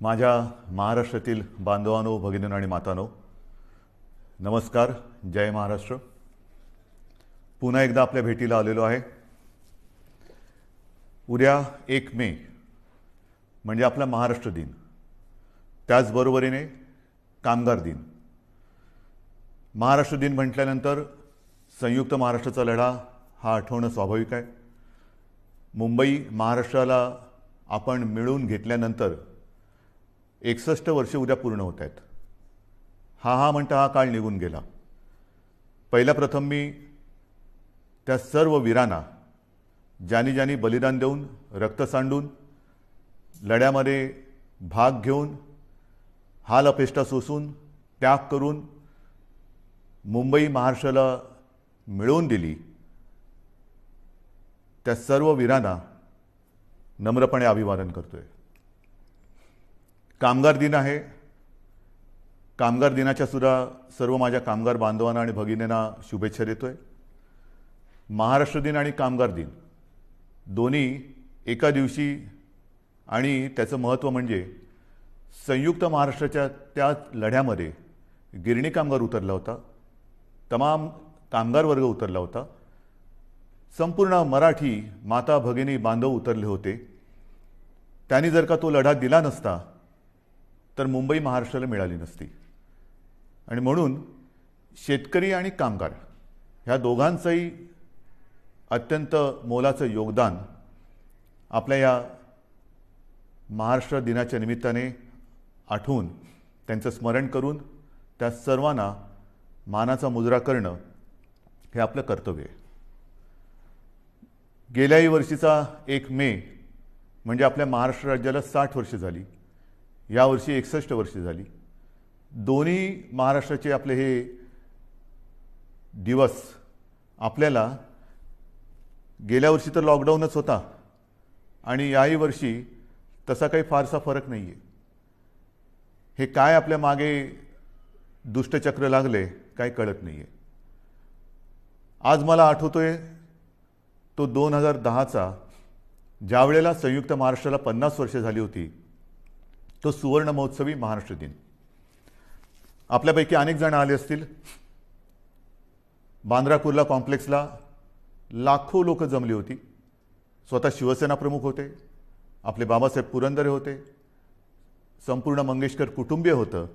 माझ्या महाराष्ट्रातील बांधवांनो, भगिनींनो आणि मातांनो, नमस्कार. जय महाराष्ट्र. पुन्हा एकदा आपल्या भेटीला आलेलो आहे. उद्या 1 मे म्हणजे आपला महाराष्ट्र दिन, त्याचबरोबरीने कामगार दिन. महाराष्ट्र दिन म्हटल्यानंतर संयुक्त महाराष्ट्राचा लढा हा आठवणं स्वाभाविक आहे. मुंबई महाराष्ट्राला आपण मिळवून घेतल्यानंतर 61 वर्षे उद्या पूर्ण होत आहेत. हा म्हणता हा काळ निघून गेला. पहिल्या प्रथम मी त्या सर्व वीरांना, ज्यांनी ज्यांनी बलिदान देऊन, रक्त सांडून, लढ्यामध्ये भाग घेऊन, हाल अपेष्टा सोसून, त्याग करून मुंबई महाराष्ट्राला मिळवून दिली, त्या सर्व वीरांना नम्रपणे अभिवादन करतोय. कामगार दिन आहे. कामगार दिनाच्या सुद्धा सर्व माझ्या कामगार बांधवांना आणि भगिनींना शुभेच्छा देतोय. महाराष्ट्र दिन आणि कामगार दिन दोन्ही एका दिवशी, आणि त्याचं महत्त्व म्हणजे संयुक्त महाराष्ट्राच्या त्या लढ्यामध्ये गिरणी कामगार उतरला होता, तमाम कामगार वर्ग उतरला होता, संपूर्ण मराठी माता भगिनी बांधव उतरले होते. त्यांनी जर का तो लढा दिला नसता तर मुंबई महाराष्ट्राला मिळाली नसती. आणि म्हणून शेतकरी आणि कामगार ह्या दोघांचंही अत्यंत मोलाचं योगदान आपल्या या महाराष्ट्र दिनाच्या निमित्ताने आठवून, त्यांचं स्मरण करून त्या सर्वांना मानाचा मुजरा करणं हे आपलं कर्तव्य आहे. गेल्याही वर्षीचा 1 मे म्हणजे आपल्या महाराष्ट्र राज्याला 60 वर्षे झाली. यावर्षी 61 वर्षे झाली. दोन्ही महाराष्ट्राचे आपले हे दिवस आपल्याला, गेल्या वर्षी तर लॉकडाऊनच होता आणि याही वर्षी तसा काही फारसा फरक नाही आहे. हे काय आपल्या मागे दुष्टचक्र लागले काय कळत नाही आहे. आज मला आठवतोय तो 2010चा, ज्यावेळेला संयुक्त महाराष्ट्राला 50 वर्षे झाली होती, तो सुवर्ण महोत्सवी महाराष्ट्र दिन. आपल्यापैकी अनेक जण आले असतील. बांद्रा कुर्ला कॉम्प्लेक्सला लाखो लोक जमली होती. स्वतः शिवसेना प्रमुख होते, आपले बाबासाहेब पुरंदरे होते, संपूर्ण मंगेशकर कुटुंबीय होतं,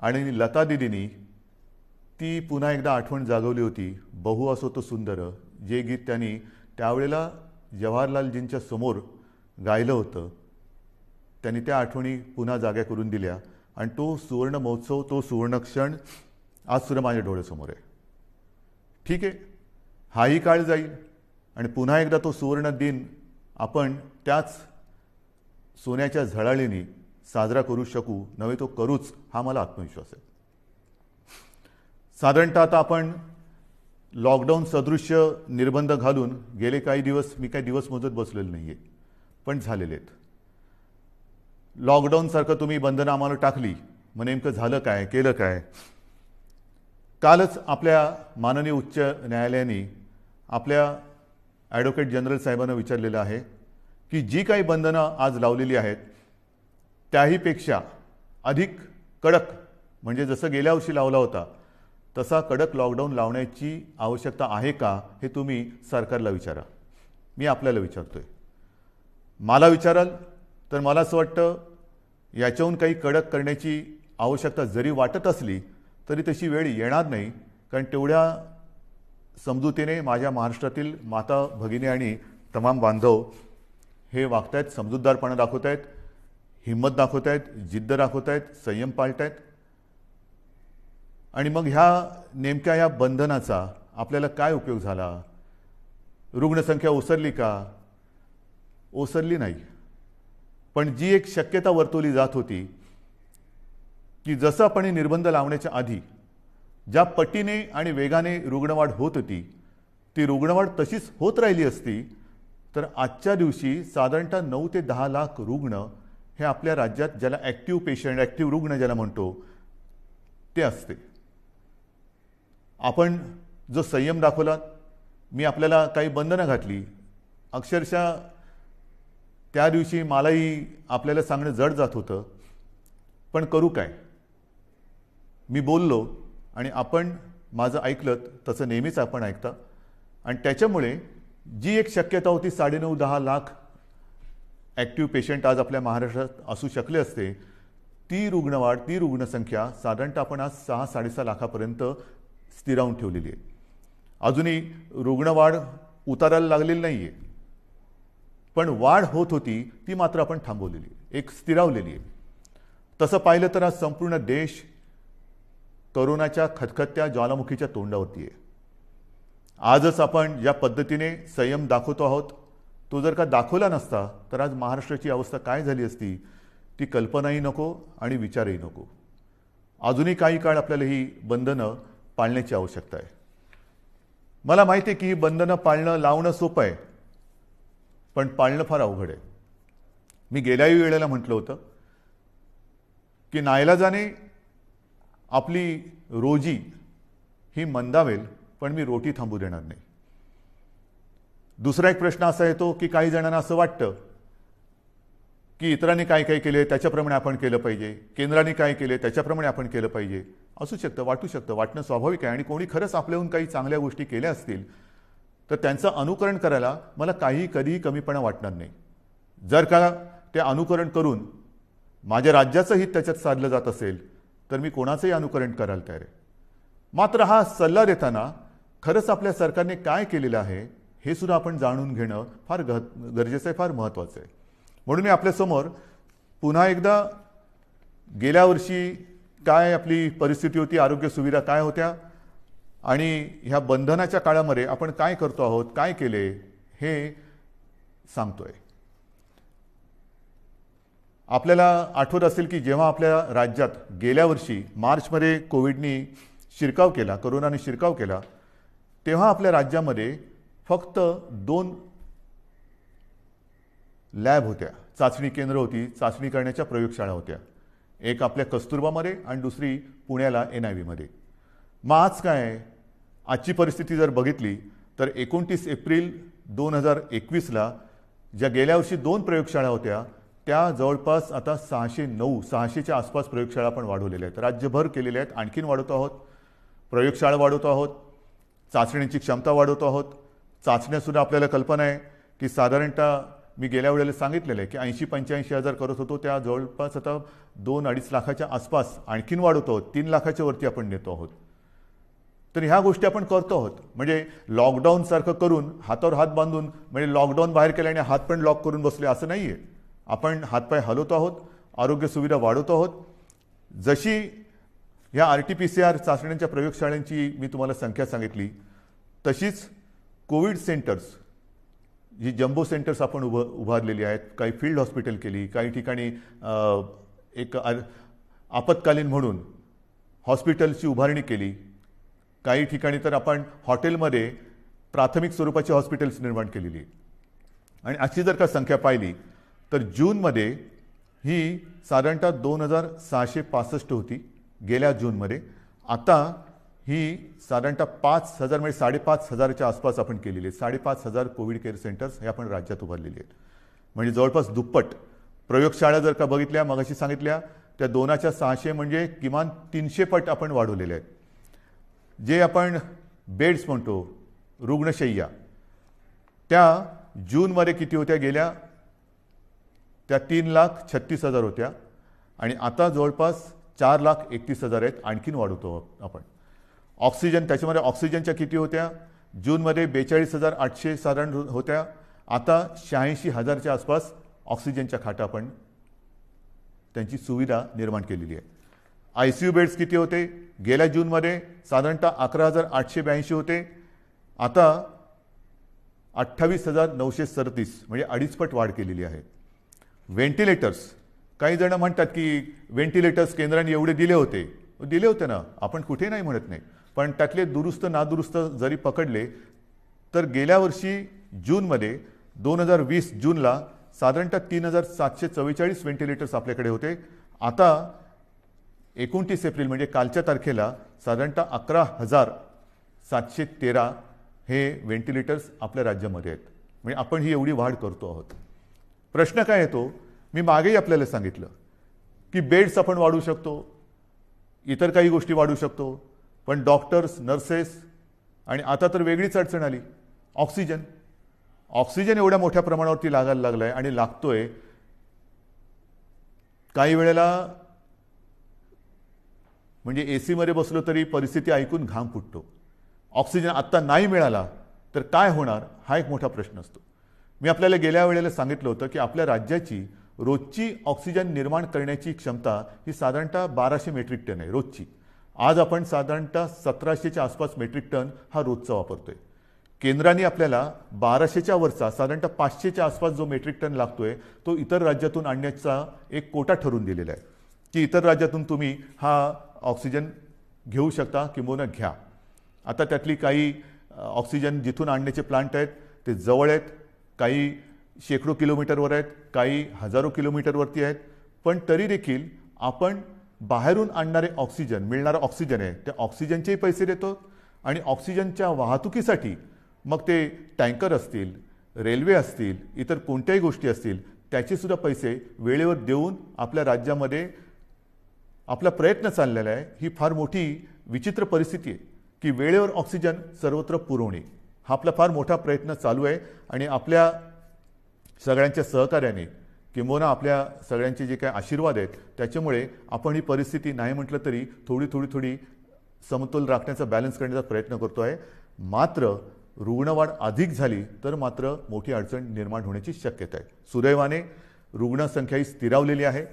आणि लता दिदींनी ती पुन्हा एकदा आठवण जागवली होती. बहु असो तो सुंदर, जे गीत त्यांनी त्यावेळेला जवाहरलालजींच्या समोर गायलं होतं, त्यांनी त्या आठवणी पुन्हा जाग्या करून दिल्या. आणि तो सुवर्ण महोत्सव, तो सुवर्ण क्षण आज सुद्धा माझ्या डोळ्यासमोर आहे. ठीक आहे, हाही काळ जाईल आणि पुन्हा एकदा तो सुवर्ण दिन आपण त्याच सोन्याच्या झळाळीने साजरा करू शकू, नव्हे तो करूच, हा मला आत्मविश्वास आहे. साधारणतः आता आपण लॉकडाऊन सदृश्य निर्बंध घालून गेले काही दिवस, मी काही दिवस मोजत बसलेलो नाही आहे, पण झालेले आहेत. लॉकडाऊनसारखं तुम्ही बंधनं आम्हाला टाकली, मग नेमकं झालं काय, केलं काय? कालच आपल्या माननीय उच्च न्यायालयाने आपल्या ॲडव्होकेट जनरल साहेबांना विचारलेलं आहे की जी काही बंधनं आज लावलेली आहेत त्याहीपेक्षा अधिक कडक, म्हणजे जसं गेल्या वर्षी लावला होता तसा कडक लॉकडाऊन लावण्याची आवश्यकता आहे का, हे तुम्ही सरकारला विचारा. मी आपल्याला विचारतोय. मला विचाराल तर मला असं वाटतं याच्याहून काही कडक करण्याची आवश्यकता जरी वाटत असली तरी तशी वेळ येणार नाही, कारण तेवढ्या समजुतीने माझ्या महाराष्ट्रातील माता भगिनी आणि तमाम बांधव हे वागत आहेत, समजूतदारपणा दाखवत आहेत, हिंमत दाखवत आहेत, जिद्द दाखवत आहेत, संयम पाळत आहेत. आणि मग नेमक्या ह्या बंधनाचा आपल्याला काय उपयोग झाला? रुग्णसंख्या ओसरली का? ओसरली नाही. पण जी एक शक्यता वर्तवली जात होती की जसं आपण निर्बंध लावण्याच्या आधी ज्या पटीने आणि वेगाने रुग्णवाढ होत होती, ती रुग्णवाढ तशीच होत राहिली असती तर आजच्या दिवशी साधारणतः 9 ते 10 लाख रुग्ण हे आपल्या राज्यात, ज्याला ॲक्टिव्ह पेशंट, ॲक्टिव्ह रुग्ण ज्याला म्हणतो, ते असते. आपण जो संयम दाखवला, मी आपल्याला काही बंधनं घातली, अक्षरशः त्या दिवशी मलाही आपल्याला सांगणं जड जात होतं पण करू काय? मी बोललो आणि आपण माझं ऐकलं तसं नेहमीच आपण ऐकता आणि त्याच्यामुळे जी एक शक्यता होती 9.5-10 लाख ॲक्टिव्ह पेशंट आज आपल्या महाराष्ट्रात असू शकले असते, ती रुग्णवाढ, ती रुग्णसंख्या साधारणतः आपण आज 6-6.5 लाखापर्यंत स्थिरावून ठेवलेली आहे. अजूनही रुग्णवाढ उतारायला लागलेली नाही आहे, पण वाढ होत होती ती मात्र आपण थांबवलेली आहे, एक स्थिरावलेली आहे. तसं पाहिलं तर आज संपूर्ण देश कोरोनाच्या खतखत्या ज्वालामुखीच्या तोंडावरती आहे. आजच आपण ज्या पद्धतीने संयम दाखवतो आहोत, तो जर का दाखवला नसता तर आज महाराष्ट्राची अवस्था काय झाली असती ती कल्पनाही नको आणि विचारही नको. अजूनही काही काळ आपल्याला ही बंधनं पाळण्याची आवश्यकता आहे. मला माहिती आहे की ही बंधनं पाळणं लावणं सोपं आहे, पण पाळणं फार अवघड आहे. मी गेल्याही वेळेला म्हटलं होतं की नाईलाजाने आपली रोजी ही मंदावेल, पण मी रोटी थांबू देणार नाही. दुसरा एक प्रश्न असा येतो की काही जणांना असं वाटतं की इतरांनी काय काय केले त्याच्याप्रमाणे आपण केलं पाहिजे, केंद्राने काय केले त्याच्याप्रमाणे आपण केलं पाहिजे. असू शकतं, वाटू शकतं, वाटणं स्वाभाविक आहे. आणि कोणी खरंच आपल्याहून काही चांगल्या गोष्टी केल्या असतील तर त्यांचं अनुकरण करायला मला कधीही कमीपणा वाटणार नाही. जर का ते अनुकरण करून माझ्या राज्याचं हित त्याच्यात साधलं जात असेल तर मी कोणाचंही अनुकरण करायला तयार आहे. मात्र हा सल्ला देताना खरंच आपल्या सरकारने काय केलेलं आहे हे सुद्धा आपण जाणून घेणं फार गरजेचं आहे, फार महत्त्वाचं आहे. म्हणून मी आपल्यासमोर पुन्हा एकदा गेल्या वर्षी काय आपली परिस्थिती होती, आरोग्य सुविधा काय होत्या आणि ह्या बंधनाच्या काळामध्ये आपण काय करतो आहोत, काय केले हे सांगतोय. आपल्याला आठवत असेल की जेव्हा आपल्या राज्यात गेल्या वर्षी मार्चमध्ये कोविडनी शिरकाव केला, कोरोनाने शिरकाव केला, तेव्हा आपल्या राज्यामध्ये फक्त 2 लॅब होत्या, चाचणी केंद्र होती, चाचणी करण्याच्या प्रयोगशाळा होत्या. एक आपल्या कस्तुरबामध्ये आणि दुसरी पुण्याला NIV मध्ये. मग आज काय, आजची परिस्थिती जर बघितली तर 29 एप्रिल 2021ला ज्या गेल्या वर्षी 2 प्रयोगशाळा होत्या त्या जवळपास आता 600च्या आसपास प्रयोगशाळा आपण वाढवलेल्या आहेत, राज्यभर केलेल्या आहेत. आणखीन वाढवतो आहोत, प्रयोगशाळा वाढवतो आहोत, चाचण्यांची क्षमता वाढवतो आहोत. चाचण्यासुद्धा आपल्याला कल्पना आहे की साधारणतः मी गेल्या वेळेला सांगितलेलं आहे की 80-85 हजार करत होतो, त्या जवळपास आता 2-2.5 लाखाच्या आसपास आणखीन वाढवतो आहोत, 3 लाखाच्या वरती आपण नेतो आहोत. तर ह्या गोष्टी आपण करतो आहोत. म्हणजे लॉकडाऊन सारखं करून हातावर हात बांधून म्हणजे लॉकडाऊन बाहेर केल्याने हात पण लॉक करून बसले असं नाही आहे. आपण हातपाय हलवतो आहोत, आरोग्य सुविधा वाढवतो आहोत. जशी ह्या RT-PCR चाचण्यांच्या प्रयोगशाळांची मी तुम्हाला संख्या सांगितली, तशीच कोविड सेंटर्स, जी जम्बो सेंटर्स आपण उभारलेली आहेत, काही फील्ड हॉस्पिटल केली, काही ठिकाणी एक आपत्कालीन म्हणून हॉस्पिटलची उभारणी केली, काही ठिकाणी तर आपण हॉटेलमध्ये प्राथमिक स्वरूपाची हॉस्पिटल्स निर्माण केलेली. आणि अशी जर का संख्या पाहिली तर जूनमध्ये ही साधारणतः 2665 होती गेल्या जूनमध्ये. आता ही साधारणतः 5000 म्हणजे 5500च्या आसपास आपण केलेली आहे. 5500 कोविड केअर सेंटर्स हे आपण राज्यात उभारलेली आहेत. म्हणजे जवळपास दुप्पट. प्रयोगशाळा जर का बघितल्या, मगाशी सांगितल्या, त्या 2/600 म्हणजे किमान 300 पट आपण वाढवलेले आहेत. जे आपण बेड्स म्हणतो, रुग्णशय्या, त्या जूनमध्ये किती होत्या गेल्या, त्या 3,36,000 होत्या आणि आता जवळपास 4,31,000 आहेत. आणखीन वाढवतो आपण. ऑक्सिजन, त्याच्यामध्ये ऑक्सिजनच्या किती होत्या, जूनमध्ये 42,800 साधारण होत्या, आता 86,000च्या आसपास ऑक्सिजनच्या खाटा आपण त्यांची सुविधा निर्माण केलेली आहे. ICU बेड्स किती होते, गेल्या जूनमध्ये साधारणतः 11,882 होते, आता 28,937 म्हणजे 2.5 पट वाढ केलेली आहे. व्हेंटिलेटर्स, काही जण म्हणतात की व्हेंटिलेटर्स केंद्राने एवढे दिले होते ना, आपण कुठे नाही म्हणत नाही, पण त्यातले दुरुस्त नादुरुस्त जरी पकडले तर गेल्या वर्षी जूनमध्ये 2020 जूनला साधारणतः 3,744 व्हेंटिलेटर्स आपल्याकडे होते. आता 29 एप्रिल म्हणजे कालच्या तारखेला साधारणतः 11,713 हे व्हेंटिलेटर्स आपल्या राज्यामध्ये आहेत. म्हणजे आपण ही एवढी वाढ करतो आहोत. प्रश्न काय येतो, मी मागेही आपल्याला सांगितलं की बेड्स आपण वाढवू शकतो, इतर काही गोष्टी वाढवू शकतो, पण डॉक्टर्स, नर्सेस आणि आता तर वेगळीच अडचण आली, ऑक्सिजन. ऑक्सिजन एवढ्या मोठ्या प्रमाणावरती लागायला लागलाय आणि लागतोय. काही वेळेला म्हणजे एसी मध्ये बसलो तरी परिस्थिती ऐकून घाम फुटतो. ऑक्सिजन आत्ता नाही मिळाला तर काय होणार हा एक मोठा प्रश्न असतो. मी आपल्याला गेल्या वेळेला सांगितलं होतं की आपल्या राज्याची रोजची ऑक्सिजन निर्माण करण्याची क्षमता ही साधारणतः 1200 मेट्रिक टन आहे रोजची. आज आपण साधारणतः 1700च्या आसपास मेट्रिक टन हा रोजचा वापरतोय. केंद्राने आपल्याला 1200च्या वरचा साधारणतः 500च्या आसपास जो मेट्रिक टन लागतोय तो इतर राज्यातून आणण्याचा एक कोटा ठरवून दिलेला आहे की इतर राज्यातून तुम्ही हा ऑक्सिजन घेऊ शकता किंवा घ्या. आता त्यातली काही ऑक्सिजन जिथून आणण्याचे प्लांट आहेत ते जवळ आहेत, काही शेकडो किलोमीटरवर आहेत, काही हजारो किलोमीटरवरती आहेत, पण तरी देखील आपण बाहेरून आणणारे ऑक्सिजन, मिळणारा ऑक्सिजन आहे त्या ऑक्सिजनचेही पैसे देतो आणि ऑक्सिजनच्या वाहतुकीसाठी मग ते टँकर असतील, रेल्वे असतील, इतर कोणत्याही गोष्टी असतील त्याचे सुद्धा पैसे वेळेवर देऊन आपल्या राज्यामध्ये आपला प्रयत्न चाललेला आहे. ही फार मोठी विचित्र परिस्थिती आहे की वेळेवर ऑक्सिजन सर्वत्र पुरवणे हा आपला फार मोठा प्रयत्न चालू आहे आणि आपल्या सगळ्यांच्या सहकार्याने किंबहुना आपल्या सगळ्यांचे जे काही आशीर्वाद आहेत त्याच्यामुळे आपण ही परिस्थिती नाही म्हटलं तरी थोडी समतोल राखण्याचा, बॅलन्स करण्याचा प्रयत्न करतो आहे. मात्र रुग्णवाढ अधिक झाली तर मात्र मोठी अडचण निर्माण होण्याची शक्यता आहे. सुदैवाने रुग्णसंख्या ही स्थिरावलेली आहे.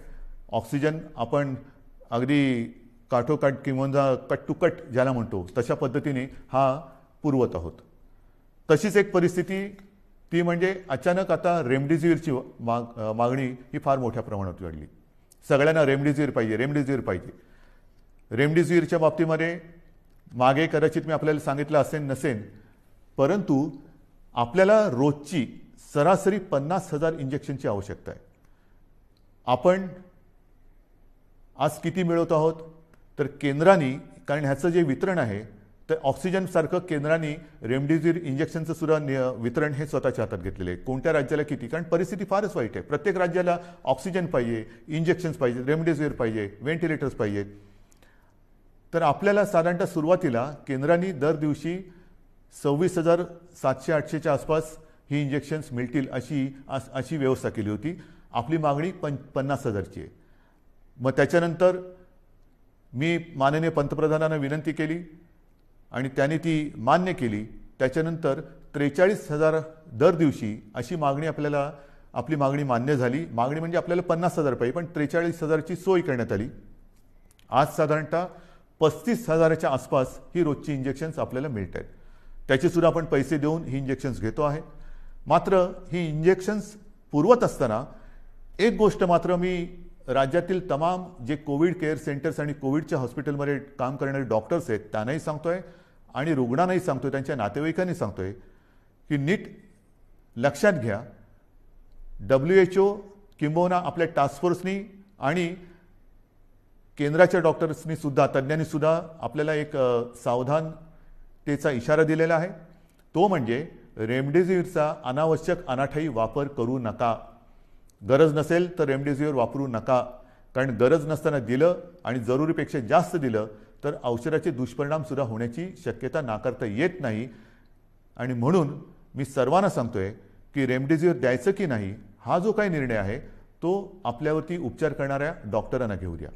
ऑक्सिजन आपण अगदी काठोकाठ किंवा कट टू कट ज्याला म्हणतो तशा पद्धतीने हा पुरवत आहोत. तशीच एक परिस्थिती ती म्हणजे अचानक आता रेमडेसिवीरची मागणी ही फार मोठ्या प्रमाणात वाढली. सगळ्यांना रेमडेसिवीर पाहिजे. रेमडेसिवीरच्या बाबतीमध्ये मागे कदाचित मी आपल्याला सांगितलं असेल नसेल, परंतु आपल्याला रोजची सरासरी 50,000 इंजेक्शनची आवश्यकता आहे. आपण आज किती मिळवत आहोत तर केंद्राने, कारण ह्याचं जे वितरण आहे तर ऑक्सिजन सारखं केंद्राने रेमडेसिवीर इंजेक्शनचं सुद्धा वितरण हे स्वतःच्या हातात घेतलेले आहे. कोणत्या राज्याला किती, कारण परिस्थिती फारच वाईट आहे. प्रत्येक राज्याला ऑक्सिजन पाहिजे, इंजेक्शन्स पाहिजे, रेमडेसिवीर पाहिजे, व्हेंटिलेटर्स पाहिजेत. तर आपल्याला साधारणतः सुरुवातीला केंद्राने दर दिवशी 26,700-800च्या आसपास ही इंजेक्शन्स मिळतील अशी व्यवस्था केली होती. आपली मागणी 50,000ची आहे. मग त्याच्यानंतर मी माननीय पंतप्रधानांना विनंती केली आणि त्यांनी ती मान्य केली. त्याच्यानंतर 43,000 दर दिवशी अशी मागणी आपली मागणी मान्य झाली. मागणी म्हणजे आपल्याला 50,000 पाहिजे, पण 43,000ची सोय करण्यात आली. आज साधारणतः 35,000च्या आसपास ही रोजची इंजेक्शन्स आपल्याला मिळत आहेत. त्याचे सुद्धा आपण पैसे देऊन ही इंजेक्शन्स घेतो आहे. मात्र ही इंजेक्शन्स पुरवत असताना एक गोष्ट मात्र मी राज्यातील तमाम जे कोविड केअर सेंटर्स आणि कोविडच्या हॉस्पिटलमध्ये काम करणारे डॉक्टर्स आहेत त्यांनाही सांगतोय आणि रुग्णांनाही सांगतोय, त्यांच्या नातेवाईकांनी सांगतोय की नीट लक्षात घ्या, WHO किंबहुना आपल्या टास्क फोर्सनी आणि केंद्राच्या डॉक्टर्सनी सुद्धा, तज्ज्ञांनी सुद्धा आपल्याला एक सावधानतेचा इशारा दिलेला आहे. तो म्हणजे रेमडेसिवीरचा अनावश्यक अनाठायी वापर करू नका. गरज नसेल तर रेमडेसिवीर वापरू नका, कारण गरज नसताना दिलं आणि जरुरीपेक्षा जास्त दिलं तर औषधाचे दुष्परिणाम सुद्धा होण्याची शक्यता नाकारता येत नाही. आणि म्हणून मी सर्वांना सांगतोय की रेमडेसिवीर द्यायचं की नाही हा जो काही निर्णय आहे तो आपल्यावरती उपचार करणाऱ्या डॉक्टरांना घेऊ द्या.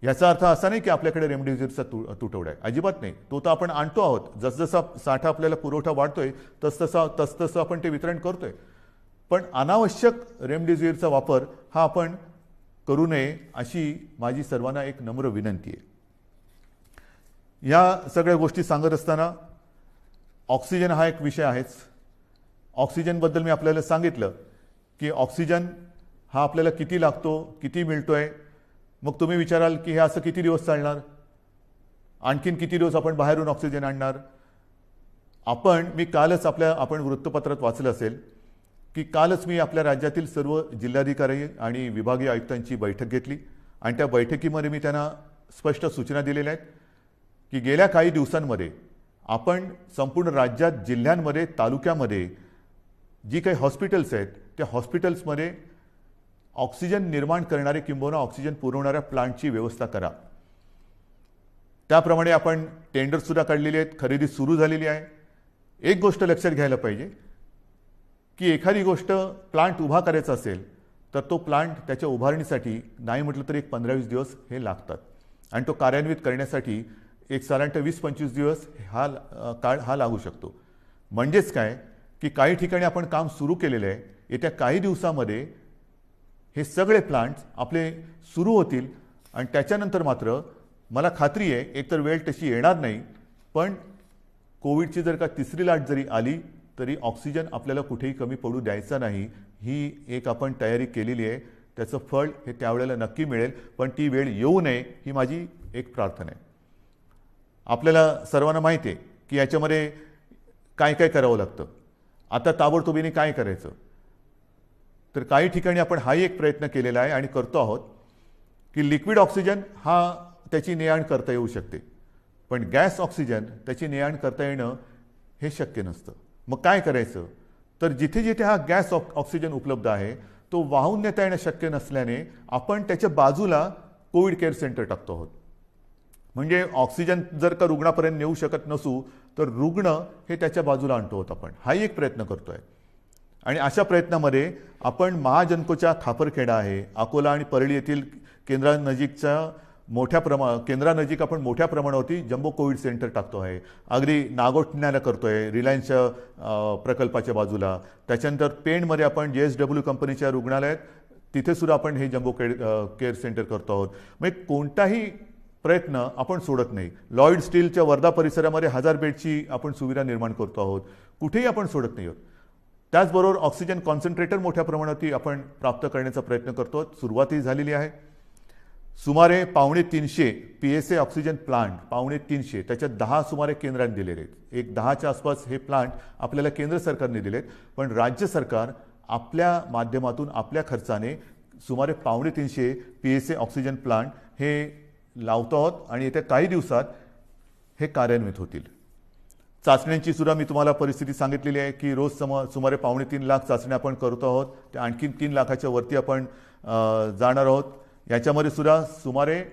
याचा अर्थ असा नाही की आपल्याकडे रेमडेसिवीरचा तुटवडा आहे, अजिबात नाही. तो तर आपण आणतो आहोत. जसजसा साठा आपल्याला पुरवठा वाढतोय तसतसं आपण ते वितरण करतोय. पण अनावश्यक रेमडेसिवीरचा वापर हा आपण करू नये अशी माझी सर्वांना एक नम्र विनंती आहे. या सगळ्या गोष्टी सांगत असताना ऑक्सिजन हा एक विषय आहेच. ऑक्सिजनबद्दल मी आपल्याला सांगितलं की ऑक्सिजन हा आपल्याला किती लागतो, किती मिळतोय. मग तुम्ही विचाराल की हे असं किती दिवस चालणार, आणखीन किती दिवस आपण बाहेरून ऑक्सिजन आणणार. मी कालच आपण वृत्तपत्रात वाचलं असेल की कालच मी आपल्या राज्यातील सर्व जिल्हाधिकारी आणि विभागीय आयुक्तांची बैठक घेतली आणि त्या बैठकीमध्ये मी त्यांना स्पष्ट सूचना दिलेल्या आहेत की गेल्या काही दिवसांमध्ये आपण संपूर्ण राज्यात, जिल्ह्यांमध्ये, तालुक्यामध्ये जी काही हॉस्पिटल्स आहेत त्या हॉस्पिटल्समध्ये ऑक्सिजन निर्माण करणारे किंबहुना ऑक्सिजन पुरवणाऱ्या प्लांटची व्यवस्था करा. त्याप्रमाणे आपण टेंडर सुद्धा काढलेले आहेत, खरेदी सुरू झालेली आहे. एक गोष्ट लक्षात घ्यायला पाहिजे की एखादी गोष्ट प्लांट उभा करायचा असेल तर तो प्लांट त्याच्या उभारणीसाठी नाही म्हटलं तर एक 15-20 दिवस हे लागतात आणि तो कार्यान्वित करण्यासाठी एक साधारणतः 20-25 दिवस काळ हा लागू शकतो. म्हणजेच काय की काही ठिकाणी आपण काम सुरू केलेलं आहे, येत्या काही दिवसामध्ये हे सगळे प्लांट्स आपले सुरू होतील आणि त्याच्यानंतर मात्र मला खात्री आहे एकतर वेळ तशी येणार नाही, पण कोविडची जर का तिसरी लाट जरी आली तरी ऑक्सिजन आपल्याला कुठेही कमी पडू द्यायचा नाही. ही एक आपण तयारी केलेली आहे. त्याचं फळ हे त्यावेळेला नक्की मिळेल, पण ती वेळ येऊ नये ही माझी एक प्रार्थना आहे. आपल्याला सर्वांना माहिती आहे की याच्यामध्ये काय काय करावं लागतं. आता ताबडतोबीने काय करायचं, तर काही ठिकाणी आपण हाही एक प्रयत्न केलेला आहे आणि करतो आहोत की लिक्विड ऑक्सिजन हा त्याची ने-आण करता येऊ शकते, पण गॅस ऑक्सिजन त्याची ने-आण करता येणं हे शक्य नसतं. मग काय करायचं, तर जिथे जिथे हा गॅस ऑक्सिजन उपलब्ध आहे तो वाहून नेता येणं शक्य नसल्याने आपण त्याच्या बाजूला कोविड केअर सेंटर टाकतो आहोत. म्हणजे ऑक्सिजन जर का रुग्णापर्यंत नेऊ शकत नसू तर रुग्ण हे त्याच्या बाजूला आणतो आहोत आपण. हाही एक प्रयत्न करतोय आणि अशा प्रयत्नामध्ये आपण महाजनकोच्या खापरखेडा आहे, अकोला आणि परळी येथील केंद्रानजीक आपण मोठ्या प्रमाणावरती जम्बो कोविड सेंटर टाकतो आहे. अगदी नागोठण्याला करतोय रिलायन्सच्या प्रकल्पाच्या बाजूला. त्याच्यानंतर पेणमध्ये आपण JSW कंपनीच्या रुग्णालयात तिथे सुद्धा आपण हे जम्बो केअर सेंटर करतो आहोत. म्हणजे कोणताही प्रयत्न आपण सोडत नाही. लॉयड स्टीलच्या वर्धा परिसरामध्ये 1000 बेडची आपण सुविधा निर्माण करतो आहोत. कुठेही आपण सोडत नाही आहोत. त्याचबरोबर ऑक्सिजन कॉन्सन्ट्रेटर मोठ्या प्रमाणात आपण प्राप्त करण्याचा प्रयत्न करतो. सुरुवातही झालेली आहे. सुमारे 250 PSA ऑक्सिजन प्लांट 350 त्याच्यात 10 सुमारे केंद्राने दिलेले आहेत. एक 10च्या आसपास हे प्लांट आपल्याला केंद्र सरकारने दिलेत, पण राज्य सरकार आपल्या माध्यमातून आपल्या खर्चाने सुमारे 250 PSA ऑक्सिजन प्लांट हे लावतो आहोत आणि येत्या काही दिवसात हे कार्यान्वित होतील. चाचण्यांची सुद्धा मी तुम्हाला परिस्थिती सांगितलेली आहे की रोज सुमारे 2.5 लाख चाचण्या आपण करतो आहोत. त्या आणखी 3 लाखाच्या वरती आपण जाणार आहोत. याच्यामध्ये सुद्धा सुमारे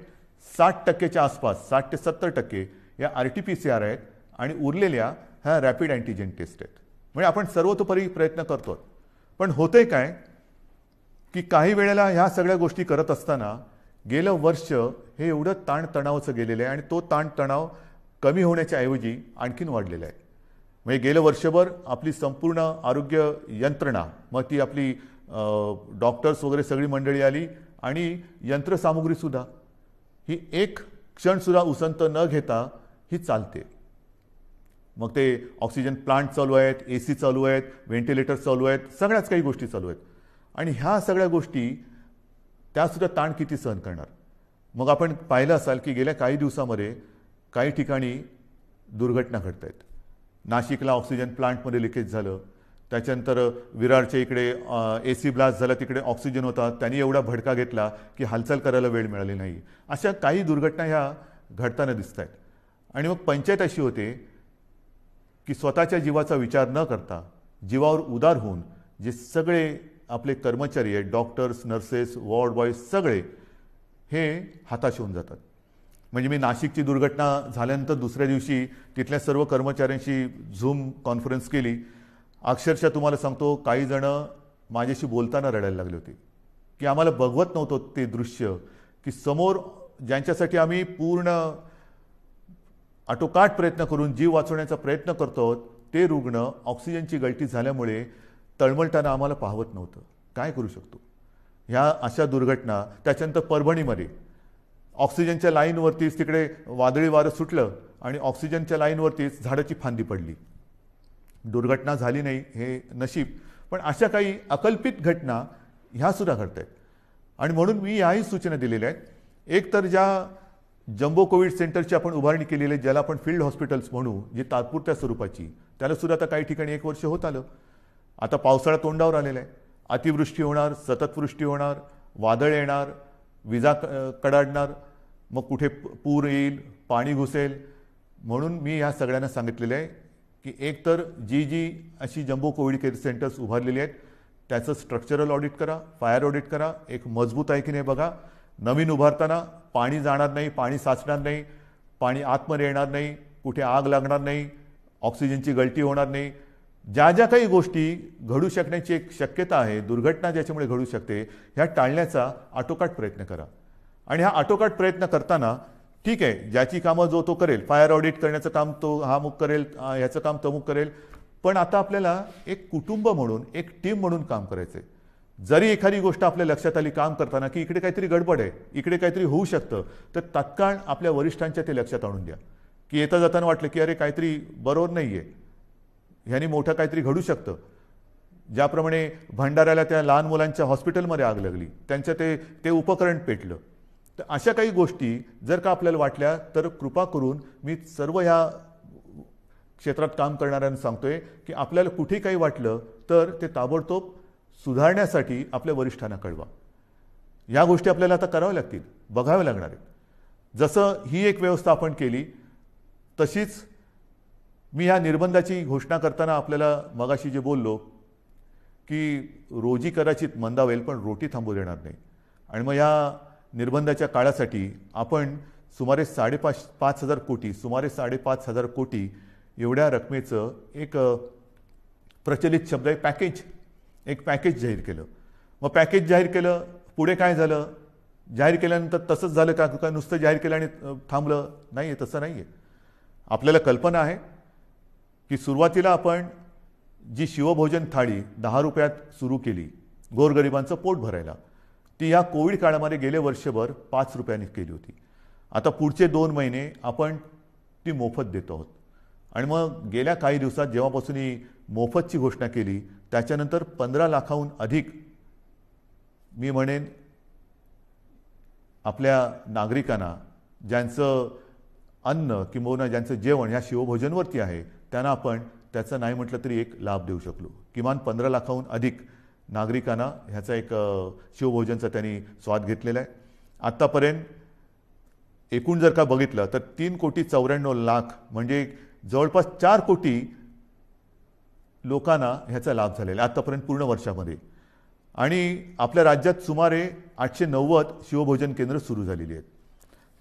60% आसपास 60 ते 70% या RT-PCR आहेत आणि उरलेल्या ह्या रॅपिड अँटीजेन टेस्ट आहेत. म्हणजे आपण सर्वतोपरी प्रयत्न करतो. पण होतंय काय की काही वेळेला ह्या सगळ्या गोष्टी करत असताना गेलं वर्ष हे एवढं ताणतणावाचं गेलेलं आहे आणि तो ताणतणाव कमी होण्याच्या ऐवजी आणखीन वाढलेला आहे. म्हणजे गेलं वर्षभर आपली संपूर्ण आरोग्य यंत्रणा, मग ती आपली डॉक्टर्स वगैरे सगळी मंडळी आली आणि यंत्रसामुग्रीसुद्धा ही एक क्षणसुद्धा उसंत न घेता ही चालते. मग ते ऑक्सिजन प्लांट चालू आहेत, AC चालू आहेत, व्हेंटिलेटर चालू आहेत, सगळ्याच काही गोष्टी चालू आहेत आणि ह्या सगळ्या गोष्टी त्यासुद्धा ताण किती सहन करणार. मग आपण पाहिलं असाल की गेल्या काही दिवसामध्ये काही ठिकाणी दुर्घटना घडत आहेत. नाशिकला ऑक्सिजन प्लांटमध्ये लिकेज झालं. त्याच्यानंतर विरारच्या इकडे AC ब्लास्ट झाला, तिकडे ऑक्सिजन होता, त्यांनी एवढा भडका घेतला की हालचाल करायला वेळ मिळाली नाही. अशा काही दुर्घटना ह्या घडताना दिसत आहेत. आणि मग पंचायत अशी होते की स्वतःच्या जीवाचा विचार न करता जीवावर उदार होऊन जे सगळे आपले कर्मचारी आहेत, डॉक्टर्स, नर्सेस, वॉर्ड बॉयज सगळे हे हताश होऊन जातात. म्हणजे मी नाशिकची दुर्घटना झाल्यानंतर दुसऱ्या दिवशी तिथल्या सर्व कर्मचाऱ्यांशी झूम कॉन्फरन्स केली. अक्षरशः तुम्हाला सांगतो काही जण माझ्याशी बोलताना रडायला लागले होते की आम्हाला बघवत नव्हतं ते दृश्य की समोर ज्यांच्यासाठी आम्ही पूर्ण आटोकाट प्रयत्न करून जीव वाचवण्याचा प्रयत्न करतो ते रुग्ण ऑक्सिजनची गळती झाल्यामुळे तळमळताना आम्हाला पाहवत नव्हतं. काय करू शकतो. ह्या अशा दुर्घटना. त्याच्यानंतर परभणीमध्ये ऑक्सिजनच्या लाईनवरतीच तिकडे वादळी वारं सुटलं आणि ऑक्सिजनच्या लाईनवरतीच झाडाची फांदी पडली. दुर्घटना झाली नाही हे नशीब, पण अशा काही अकल्पित घटना ह्या सुद्धा घडत आहेत. आणि म्हणून मी याही सूचना दिलेल्या आहेत. एक तर ज्या जम्बो कोविड सेंटरची आपण उभारणी केलेली आहे, ज्याला आपण फील्ड हॉस्पिटल्स म्हणू, जी तात्पुरत्या स्वरूपाची, त्याला सुद्धा आता काही ठिकाणी 1 वर्ष होत आलं. आता पावसाळा तोंडावर आलेला आहे. अतिवृष्टी होणार, सततवृष्टी होणार, वादळ येणार, विजा कडाडणार, मग कुठे पूर येईल, पाणी घुसेल. म्हणून मी ह्या सगळ्यांना सांगितलेलं आहे की एकतर जी अशी जम्बो कोविड केअर सेंटर्स उभारलेली आहेत त्याचं स्ट्रक्चरल ऑडिट करा, फायर ऑडिट करा, एक मजबूत आहे की नाही बघा. नवीन उभारताना पाणी जाणार नाही, पाणी साचणार नाही, पाणी आतमध्ये येणार नाही, कुठे आग लागणार नाही, ऑक्सिजनची गळती होणार नाही. ज्या ज्या काही गोष्टी घडू शकण्याची एक शक्यता आहे, दुर्घटना ज्याच्यामुळे घडू शकते, ह्या टाळण्याचा आटोकाट प्रयत्न करा. आणि हा आटोकाट प्रयत्न करताना ठीक आहे, ज्याची कामं जो तो करेल, फायर ऑडिट करण्याचं काम तो हा मुक करेल, ह्याचं काम तमुक करेल, पण आता आपल्याला एक कुटुंब म्हणून, एक टीम म्हणून काम करायचं आहे. जरी एखादी गोष्ट आपल्या लक्षात आली काम करताना की इकडे काहीतरी गडबड आहे, इकडे काहीतरी होऊ शकतं, तर तात्काळ आपल्या वरिष्ठांच्या ते लक्षात आणून द्या. की येता जाताना वाटलं की अरे काहीतरी बरोबर नाही आहे, ह्यानी मोठं काहीतरी घडू शकतं. ज्याप्रमाणे भंडाऱ्याला त्या लहान मुलांच्या हॉस्पिटलमध्ये आग लागली, त्यांचं ते उपकरण पेटलं. तर अशा काही गोष्टी जर का आपल्याला वाटल्या तर कृपा करून मी सर्व ह्या क्षेत्रात काम करणाऱ्यांना सांगतोय की आपल्याला कुठे काही वाटलं तर ते ताबडतोब सुधारण्यासाठी आपल्या वरिष्ठांना कळवा. या गोष्टी आपल्याला आता कराव्या लागतील, बघाव्या लागणार आहेत. जसं ही एक व्यवस्था आपण केली, तशीच मी ह्या निर्बंधाची घोषणा करताना आपल्याला मगाशी जे बोललो की रोजी कदाचित मंदावेल पण रोटी थांबू देणार नाही. आणि मग या निर्बंधाच्या काळासाठी आपण सुमारे 5,500 कोटी, सुमारे 5,500 कोटी एवढ्या रकमेचं एक प्रचलित शब्द आहे पॅकेज, एक पॅकेज जाहीर केलं. मग पॅकेज जाहीर केलं, पुढे काय झालं? जाहीर केल्यानंतर तसंच झालं का नुसतं जाहीर केलं आणि थांबलं? नाही आहे, तसं नाही आहे. आपल्याला कल्पना आहे की सुरुवातीला आपण जी शिवभोजन थाळी 10 रुपयात सुरू केली गोरगरिबांचं पोट भरायला, ती या कोविड काळामध्ये गेले वर्षभर 5 रुपयांनी केली होती. आता पुढचे 2 महिने आपण ती मोफत देतो आहोत. आणि मग गेल्या काही दिवसात जेव्हापासून ही मोफतची घोषणा केली त्याच्यानंतर 15 लाखाहून अधिक मी म्हणेन आपल्या नागरिकांना ज्यांचं अन्न किंवा ज्यांचं जेवण ह्या शिवभोजनवरती आहे त्यांना आपण त्याचा नाही म्हटलं तरी एक लाभ देऊ शकलो. किमान 15 लाखाहून अधिक नागरिकांना ह्याचा एक शिवभोजनचा त्यांनी स्वाद घेतलेला आहे. आत्तापर्यंत एकूण जर का बघितलं तर 3,94,00,000 म्हणजे जवळपास 4 कोटी लोकांना ह्याचा लाभ झालेला आहे आत्तापर्यंत पूर्ण वर्षामध्ये. आणि आपल्या राज्यात सुमारे 890 शिवभोजन केंद्र सुरू झालेली आहेत.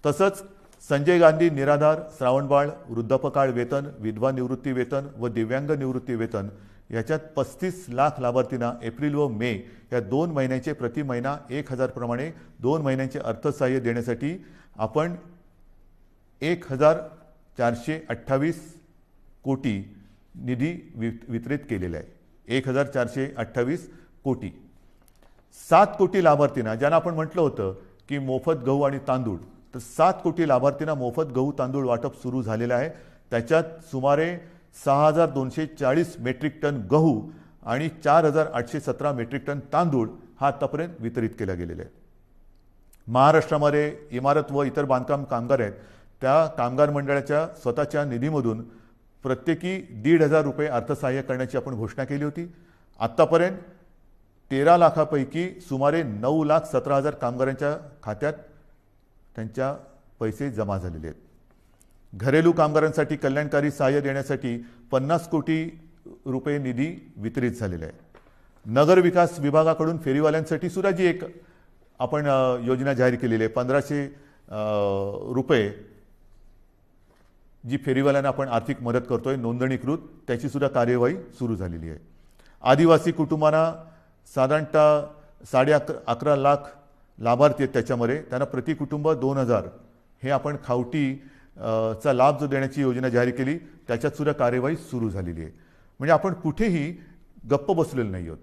तसंच संजय गांधी निराधार, श्रावणबाळ, वृद्धापकाळ वेतन, विधवा निवृत्ती वेतन व दिव्यांग निवृत्ती वेतन याच्यात 35 लाख लाभार्थींना एप्रिल व मे या 2 महिन्यांचे प्रति महिना 1,000 प्रमाणे 2 महिन्यांचे अर्थसहाय्य देण्यासाठी आपण 1,428 कोटी निधी वितरित केलेला आहे. 1,428 कोटी. 7 कोटी लाभार्थींना ज्यांना आपण म्हटलं होतं की मोफत गहू आणि तांदूळ, तर 7 कोटी लाभार्थींना मोफत गहू तांदूळ वाटप सुरू झालेलं आहे. त्याच्यात सुमारे 6,240 मेट्रिक टन गहू आणि 4,817 मेट्रिक टन तांदूळ हा आतापर्यंत वितरित केला गेलेला आहे. महाराष्ट्रामध्ये इमारत व इतर बांधकाम कामगार आहेत, त्या कामगार मंडळाच्या स्वतःच्या निधीमधून प्रत्येकी 1,500 रुपये अर्थसहाय्य करण्याची आपण घोषणा केली होती. आत्तापर्यंत 13 लाखापैकी सुमारे 9,17,000 कामगारांच्या खात्यात त्यांच्या पैसे जमा झालेले आहेत. घरेलू कामगारांसाठी कल्याणकारी सहाय्य देण्यासाठी 50 कोटी रुपये निधी वितरित झालेला आहे. नगर विकास विभागाकडून फेरीवाल्यांसाठी सुद्धा जी एक आपण योजना जाहीर केलेली आहे, 1,500 रुपये जी फेरीवाल्यांना आपण आर्थिक मदत करतोय नोंदणीकृत, त्याची सुद्धा कार्यवाही सुरू झालेली आहे. आदिवासी कुटुंबांना साधारणतः 11.5 लाख लाभार्थी आहेत. त्याच्यामध्ये त्यांना प्रति कुटुंब 2,000 हे आपण खावटी चा लाभ जो देण्याची योजना जाहीर केली त्याच्यात सुद्धा कार्यवाही सुरू झालेली आहे. म्हणजे आपण कुठेही गप्प बसलेलो नाही आहोत.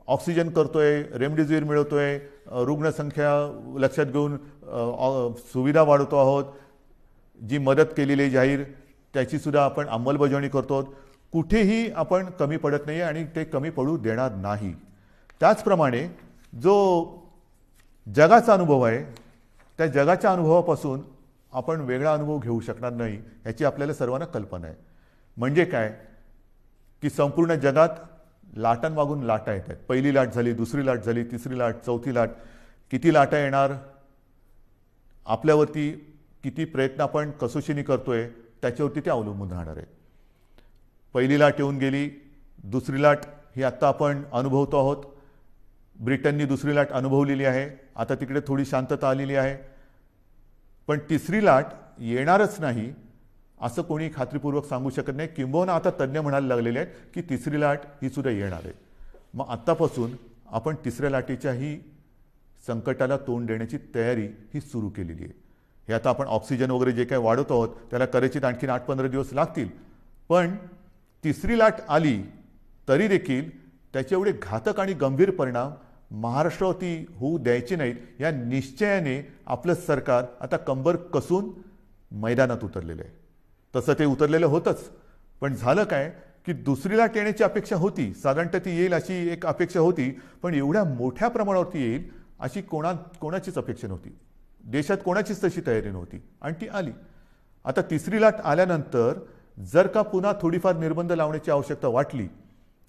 ऑक्सिजन करतोय, रेमडेसिवीर मिळवतोय, रुग्णसंख्या लक्षात घेऊन सुविधा वाढवतो आहोत. जी मदत केलेली जाहीर त्याची सुद्धा आपण अंमलबजावणी करतो. कुठेही आपण कमी पडत नाही आणि ते कमी पडू देणार नाही. त्याचप्रमाणे जो जगाचा अनुभव आहे त्या जगाच्या अनुभवापासून आपण वेगळा अनुभव घेऊ शकणार नाही याची आपल्याला सर्वांना कल्पना आहे. म्हणजे काय की संपूर्ण जगात लाटांमागून लाटा येत आहेत. पहिली लाट झाली, दुसरी लाट झाली, तिसरी लाट, चौथी लाट. किती लाटा येणार, आपल्यावरती किती प्रयत्न आपण कसोशीने करतोय त्याच्यावरती ते अवलंबून राहणार आहे. पहिली लाट येऊन गेली, दुसरी लाट ही आत्ता आपण अनुभवतो आहोत. ब्रिटननी दुसरी लाट अनुभवलेली आहे, आता तिकडे थोडी शांतता आलेली आहे, पण तिसरी लाट येणारच नाही असं कोणी खात्रीपूर्वक सांगू शकत नाही. किंबहुना आता तज्ज्ञ म्हणायला लागलेले आहेत की तिसरी लाट ही सुद्धा येणार आहे. मग आत्तापासून आपण तिसऱ्या लाटेच्याही संकटाला तोंड देण्याची तयारी ही सुरू केलेली आहे. हे आता आपण ऑक्सिजन वगैरे जे काही वाढवत आहोत त्याला कदाचित आणखीन 8-15 दिवस लागतील, पण तिसरी लाट आली तरी देखील त्याचे एवढे घातक आणि गंभीर परिणाम महाराष्ट्रावरती होऊ द्यायचे नाहीत या निश्चयाने आपलं सरकार आता कंबर कसून मैदानात उतरलेलं आहे. तसं ते उतरलेलं होतंच, पण झालं काय की दुसरी लाट येण्याची अपेक्षा होती, साधारणतः ती येईल अशी एक अपेक्षा होती, पण एवढ्या मोठ्या प्रमाणावरती येईल अशी कोणाचीच अपेक्षा नव्हती. देशात कोणाचीच तशी तयारी नव्हती आणि ती आली. आता तिसरी लाट आल्यानंतर जर का पुन्हा थोडीफार निर्बंध लावण्याची आवश्यकता वाटली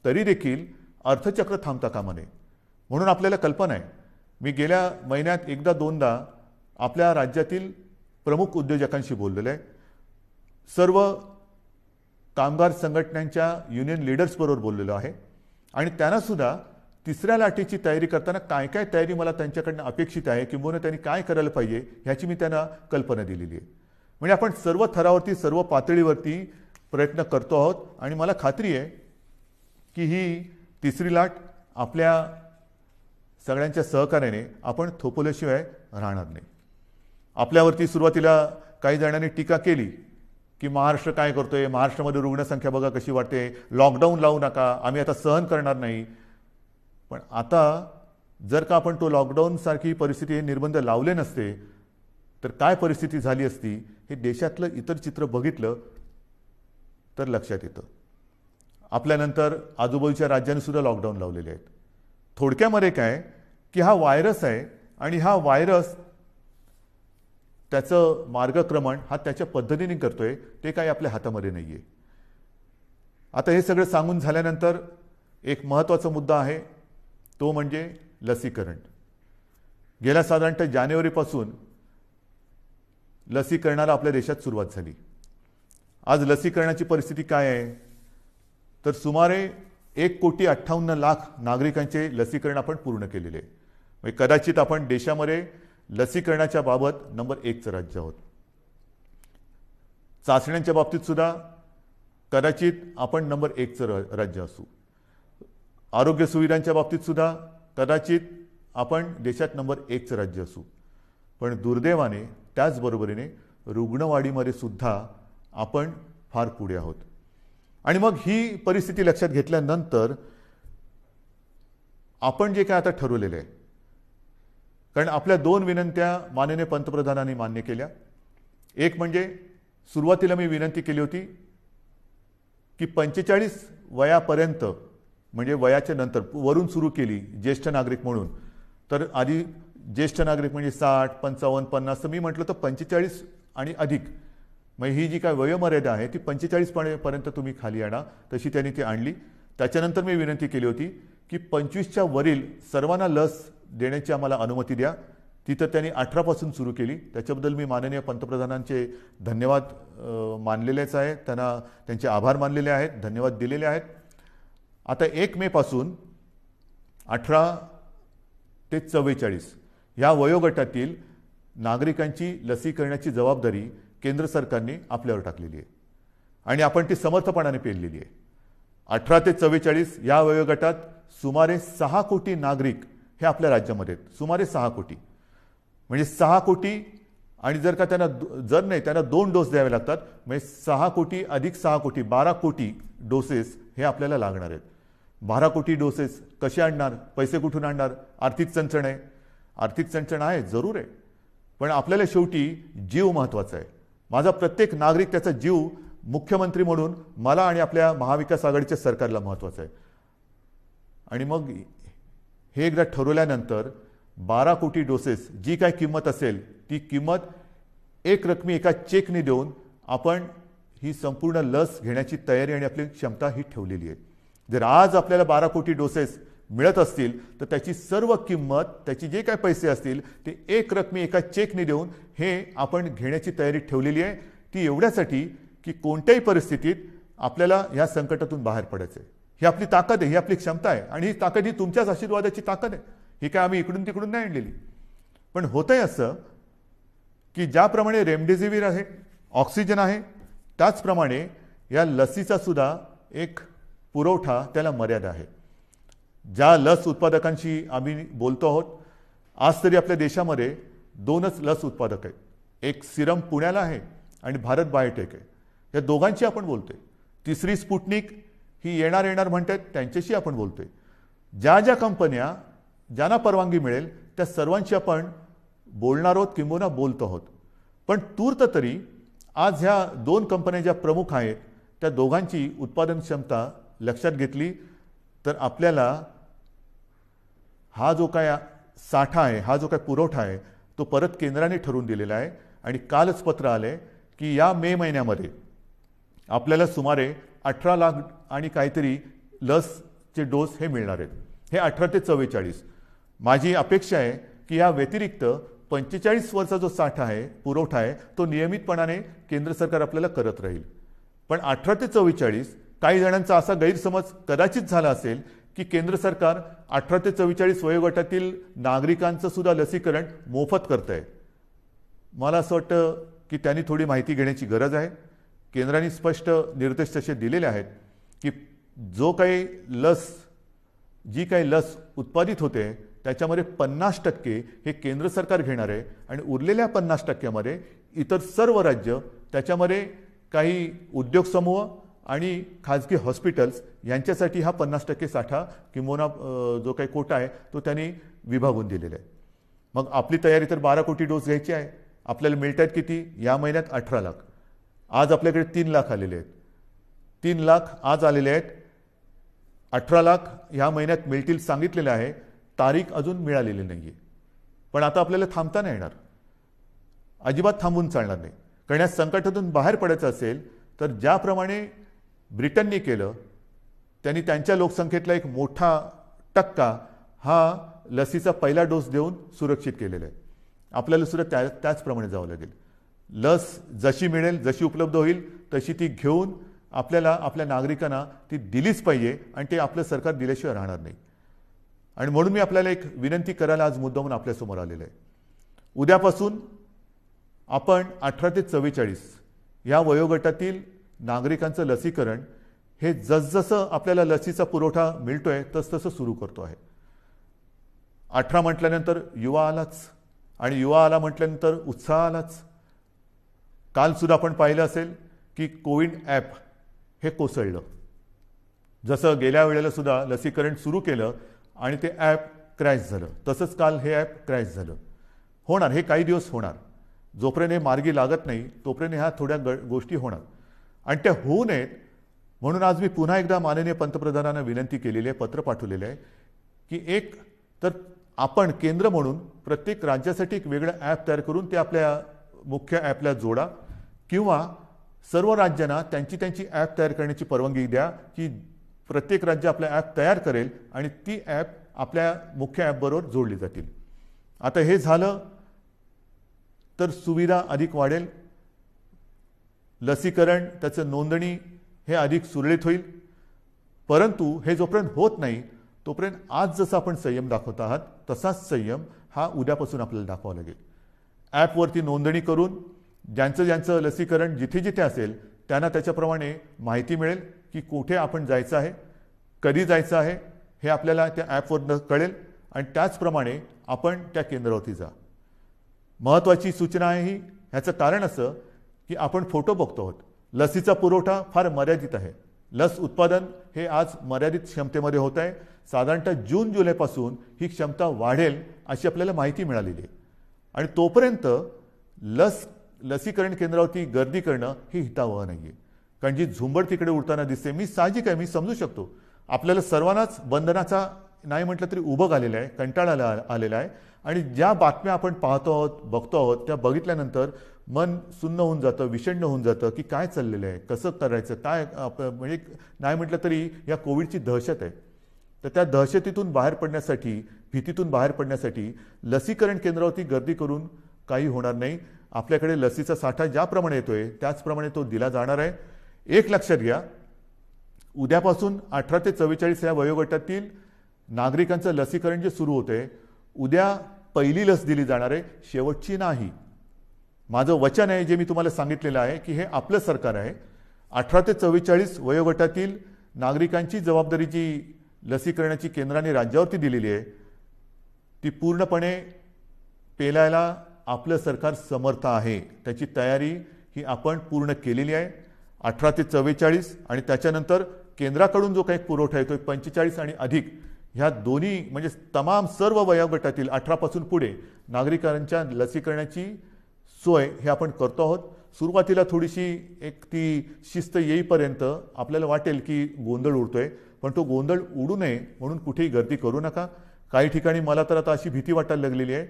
तरी देखील अर्थचक्र थांबता कामा नये. म्हणून आपल्याला कल्पना आहे, मी गेल्या महिन्यात एकदा दोनदा आपल्या राज्यातील प्रमुख उद्योजकांशी बोललेलो आहे, सर्व कामगार संघटनांच्या युनियन लीडर्स बरोबर बोललेलो आहे आणि त्यांना सुद्धा तिसऱ्या लाटेची तयारी करताना काय काय तयारी मला त्यांच्याकडनं अपेक्षित आहे किंवा त्यांनी काय करायला पाहिजे ह्याची मी त्यांना कल्पना दिलेली आहे. म्हणजे आपण सर्व थरावरती सर्व पातळीवरती प्रयत्न करतो आहोत आणि मला खात्री आहे की ही तिसरी लाट आपल्या सगळ्यांच्या सहकार्याने आपण थोपवल्याशिवाय राहणार नाही. आपल्यावरती सुरुवातीला काही जणांनी टीका केली की महाराष्ट्र काय करतोय, महाराष्ट्रामध्ये रुग्णसंख्या बघा कशी वाढते, लॉकडाऊन लावू नका, आम्ही आता सहन करणार नाही. पण आता जर का आपण तो लॉकडाऊन सारखी परिस्थिती, हे निर्बंध लावले नसते तर काय परिस्थिती झाली असती हे देशातलं इतर चित्र बघितलं तर लक्षात येतं. आपल्यानंतर आजूबाजूच्या राज्यांनी सुद्धा लॉकडाऊन लावलेले आहेत. थोडक्यामध्ये काय की हा व्हायरस आहे आणि हा व्हायरस त्याचं मार्गक्रमण हा त्याच्या पद्धतीने करतोय, ते काही आपल्या हातामध्ये नाहीये. आता हे सगळं सांगून झाल्यानंतर एक महत्त्वाचा मुद्दा आहे, तो म्हणजे लसीकरण. गेल्या साधारणतः जानेवारीपासून लसीकरणाला आपल्या देशात सुरुवात झाली. आज लसीकरणाची परिस्थिती काय आहे तर सुमारे 1,58,00,000 नागरिकांचे लसीकरण आपण पूर्ण केलेले आहे. म्हणजे कदाचित आपण देशामध्ये लसीकरणाच्या बाबत नंबर 1चं राज्य आहोत. चाचण्यांच्या बाबतीत सुद्धा कदाचित आपण नंबर 1चं राज्य असू. आरोग्य सुविधांच्या बाबतीत सुद्धा कदाचित आपण देशात नंबर 1चं राज्य असू. पण दुर्दैवाने त्याचबरोबरीने रुग्णवाढीमध्ये सुद्धा आपण फार पुढे आहोत. आणि मग ही परिस्थिती लक्षात घेतल्यानंतर आपण जे काय आता ठरवलेलं आहे, कारण आपल्या 2 विनंत्या माननीय पंतप्रधानांनी मान्य केल्या. एक म्हणजे सुरुवातीला मी विनंती केली होती की 45 वयापर्यंत, म्हणजे वयाच्या नंतर वरून सुरू केली ज्येष्ठ नागरिक म्हणून, तर आधी ज्येष्ठ नागरिक म्हणजे 60, 55, 50, तर मी म्हटलं तर 45 आणि अधिक, म्हणजे ही जी काय वयोमर्यादा आहे ती 45 पर्यंत तुम्ही खाली आणा. तशी त्यांनी ती आणली. त्याच्यानंतर मी विनंती केली होती की 25च्या वरील सर्वांना लस देण्याची आम्हाला अनुमती द्या. ती तर त्यांनी 18 पासून सुरू केली. त्याच्याबद्दल मी माननीय पंतप्रधानांचे धन्यवाद मानलेलेच आहे, त्यांना त्यांचे आभार मानलेले आहेत, धन्यवाद दिलेले आहेत. आता 1 मे पासून 18 ते 44 या वयोगटातील नागरिकांची लसीकरणाची जबाबदारी केंद्र सरकारने आपल्यावर टाकलेली आहे आणि आपण ती समर्थपणाने पेललेली आहे. 18 ते 44 या वयोगटात सुमारे 6 कोटी नागरिक हे आपल्या राज्यामध्ये आहेत. सुमारे 6 कोटी, म्हणजे 6 कोटी, आणि जर का त्यांना त्यांना 2 डोस द्यावे लागतात, म्हणजे 6 कोटी अधिक 6 कोटी 12 कोटी डोसेस हे आपल्याला लागणार आहेत. 12 कोटी डोसेस कसे आणणार, पैसे कुठून आणणार? आर्थिक चणचण आहे. आर्थिक चणचण आहे, जरूर आहे, पण आपल्याला शेवटी जीव महत्त्वाचा आहे. माझा प्रत्येक नागरिक, त्याचा जीव मुख्यमंत्री म्हणून मला आणि आपल्या महाविकास आघाडीच्या सरकारला महत्त्वाचा आहे. आणि मग हे एकदा ठरवल्यानंतर 12 कोटी डोसेस जी काय किंमत असेल ती किंमत एक रकमी एका चेकने देऊन आपण ही संपूर्ण लस घेण्याची तयारी आणि आपली क्षमता ही ठेवलेली आहे. जर आज आपल्याला 12 कोटी डोसेस मिळत असतील तर त्याची सर्व किंमत, त्याची जे काय पैसे असतील ते एक रकमी एका चेकने देऊन हे आपण घेण्याची तयारी ठेवलेली आहे. ती एवढ्यासाठी की कोणत्याही परिस्थितीत आपल्याला या संकटातून बाहेर पडायचं आहे. ही आपली ताकद आहे, ही आपली क्षमता आहे आणि ही ताकद ही तुमच्याच आशीर्वादाची ताकद आहे. ही काय आम्ही इकडून तिकडून नाही आणलेली. पण होतंय असं की ज्याप्रमाणे रेमडेसिवीर आहे, ऑक्सिजन आहे, त्याचप्रमाणे या लसीचा सुद्धा एक पुरवठा त्याला मर्यादा आहे. ज्या लस उत्पादकांशी आम्ही बोलतो आहोत, आज तरी आपल्या देशामध्ये 2च लस उत्पादक आहेत. एक सिरम पुण्याला आहे आणि भारत बायोटेक आहे. या दोघांची आपण बोलतोय. तिसरी स्पुटनिक ही येणार म्हणतात, त्यांच्याशी आपण बोलतोय. ज्या ज्या कंपन्या ज्यांना परवानगी मिळेल त्या सर्वांशी आपण बोलणार आहोत किंबहुना बोलतो आहोत. पण तूर्त तरी आज ह्या 2 कंपन्या ज्या प्रमुख आहेत त्या दोघांची उत्पादन क्षमता लक्षात घेतली तर आपल्याला हा जो काय साठा आहे, हा जो काय पुरवठा आहे तो परत केंद्राने ठरवून दिलेला आहे. आणि कालच पत्र आले की या मे महिन्यामध्ये आपल्याला सुमारे 18 लाख आणि काहीतरी लसचे डोस हे मिळणार आहेत. हे 18 ते 44. माझी अपेक्षा आहे की या व्यतिरिक्त 45 वर्षाचा जो साठा आहे, पुरवठा आहे, तो नियमितपणाने केंद्र सरकार आपल्याला करत राहील. पण 18 ते 44 काही जणांचा असा गैरसमज कदाचित झाला असेल की केंद्र सरकार 18 ते 44 वयोगटातील नागरिकांचं सुद्धा लसीकरण मोफत करत आहे. मला असं वाटतं की त्यांनी थोडी माहिती घेण्याची गरज आहे. केंद्राने स्पष्ट निर्देश तसे दिलेले आहेत की जी काही लस उत्पादित होते त्याच्यामध्ये 50% हे केंद्र सरकार घेणार आहे आणि उरलेल्या 50%मध्ये इतर सर्व राज्य, त्याच्यामध्ये काही उद्योग समूह आणि खाजगी हॉस्पिटल्स यांच्यासाठी हा 50% साठा किंवा जो काही कोटा आहे तो त्यांनी विभागून दिलेला आहे. मग आपली तयारी तर 12 कोटी डोस घ्यायची आहे. आपल्याला मिळत आहेत किती? या महिन्यात 18 लाख. आज आपल्याकडे 3 लाख आलेले आहेत. 3 लाख आज आलेले आहेत. 18 लाख ह्या महिन्यात मिळतील सांगितलेलं आहे. तारीख अजून मिळालेली नाही आहे. पण आता आपल्याला थांबता नाही येणार, अजिबात थांबून चालणार नाही. कारण या संकटातून बाहेर पडायचं असेल तर ज्याप्रमाणे ब्रिटनने केलं, त्यांनी त्यांच्या लोकसंख्येतला एक मोठा टक्का हा लसीचा पहिला डोस देऊन सुरक्षित केलेला आहे. आपल्याला सुद्धा त्याचप्रमाणे जावं लागेल. लस जशी मिळेल, जशी उपलब्ध होईल तशी ती घेऊन आपल्याला आपल्या नागरिकांना ती दिलीच पाहिजे आणि ते आपलं सरकार दिल्याशिवाय राहणार नाही. आणि म्हणून मी आपल्याला एक विनंती करायला आज मुद्दामून आपल्यासमोर आलेलं आहे. उद्यापासून आपण 18 ते 44 या वयोगटातील नागरिकांचं लसीकरण हे जसजसं आपल्याला लसीचा पुरवठा मिळतोय तसतसं सुरू करतो आहे. 18 म्हटल्यानंतर युवा आलाच आणि युवा आला म्हटल्यानंतर उत्साह आलाच. काल सुद्धा आपण पाहिलं असेल की कोविन ॲप हे कोसळलं. जसं गेल्या वेळेला सुद्धा लसीकरण सुरू केलं आणि ते ॲप क्रॅश झालं, तसंच काल हे ॲप क्रॅश झालं. होणार, हे काही दिवस होणार. जोपर्यंत हे मार्गी लागत नाही तोपर्यंत ह्या थोड्या गोष्टी होणार आणि त्या होऊ नयेत म्हणून आज मी पुन्हा एकदा माननीय पंतप्रधानांना विनंती केलेली आहे, पत्र पाठवलेलं आहे की एक तर आपण केंद्र म्हणून प्रत्येक राज्यासाठी एक वेगळं ॲप तयार करून ते आपल्या मुख्य ॲपला जोडा किंवा सर्व राज्यांना त्यांची ॲप तयार करण्याची परवानगी द्या की प्रत्येक राज्य आपला ॲप तयार करेल आणि ती ॲप आपल्या मुख्य ॲपबरोबर जोडली जातील. आता हे झालं तर सुविधा अधिक वाढेल, लसीकरण त्याचं नोंदणी हे अधिक सुरळीत होईल. परंतु हे जोपर्यंत होत नाही तोपर्यंत आज जसं आपण संयम दाखवत आहात तसाच संयम हा उद्यापासून आपल्याला दाखवावा लागेल. ॲपवरती नोंदणी करून ज्यांचं लसीकरण जिथे जिथे असेल त्यांना त्याच्याप्रमाणे माहिती मिळेल की कुठे आपण जायचं आहे, कधी जायचं आहे हे आपल्याला त्या ॲपवरनं कळेल आणि त्याचप्रमाणे आपण त्या केंद्रावरती जा. महत्त्वाची सूचना आहे ही. ह्याचं कारण असं की आपण फोटो बघतो आहोत. लसीचा पुरवठा फार मर्यादित आहे. लस उत्पादन हे आज मर्यादित क्षमतेमध्ये होत आहे. साधारणतः जून जुलैपासून ही क्षमता वाढेल अशी आपल्याला माहिती मिळालेली आहे आणि तोपर्यंत लसीकरण केंद्रावरती गर्दी करणं ही हितावह नाही आहे. कारण जी झुंबड तिकडे उडताना दिसते, मी साहजिक आहे, मी समजू शकतो. आपल्याला सर्वांनाच बंधनाचा नाही म्हटलं तरी उभं आलेलं आहे, कंटाळा आलेला आहे आणि ज्या बातम्या आपण पाहतो आहोत, बघतो आहोत, त्या बघितल्यानंतर मन सुन्न होऊन जातं, विषण्ण होऊन जातं की काय चाललेलं आहे, कसं करायचं, काय म्हणजे नाही म्हटलं तरी या कोविडची दहशत आहे. तर त्या दहशतीतून बाहेर पडण्यासाठी, भीतीतून बाहेर पडण्यासाठी लसीकरण केंद्रावरती गर्दी करून काही होणार नाही. आपल्याकडे लसीचा साठा ज्याप्रमाणे येतोय त्याचप्रमाणे तो दिला जाणार आहे. एक लक्षात घ्या, उद्यापासून 18 ते 44 या वयोगटातील नागरिकांचं लसीकरण जे सुरू होते उद्या पहिली लस दिली जाणार आहे, शेवटची नाही. माझं वचन आहे जे मी तुम्हाला सांगितलेलं आहे की हे आपलं सरकार आहे. 18 ते 44 वयोगटातील नागरिकांची जबाबदारी जी लसीकरणाची केंद्राने राज्यावरती दिलेली आहे ती पूर्णपणे पेलायला आपलं सरकार समर्थ आहे. त्याची तयारी ही आपण पूर्ण केलेली आहे. 18 ते 44 आणि त्याच्यानंतर केंद्राकडून जो काही पुरवठा येतो 45 आणि अधिक ह्या दोन्ही म्हणजे तमाम सर्व वयोगटातील 18 पासून पुढे नागरिकांच्या लसीकरणाची सोय हे आपण करतो आहोत. सुरुवातीला थोडीशी एक ती शिस्त येईपर्यंत आपल्याला वाटेल की गोंधळ उडतोय, पण तो गोंधळ उडू नये म्हणून कुठेही गर्दी करू नका. काही ठिकाणी मला तर आता अशी भीती वाटायला लागलेली आहे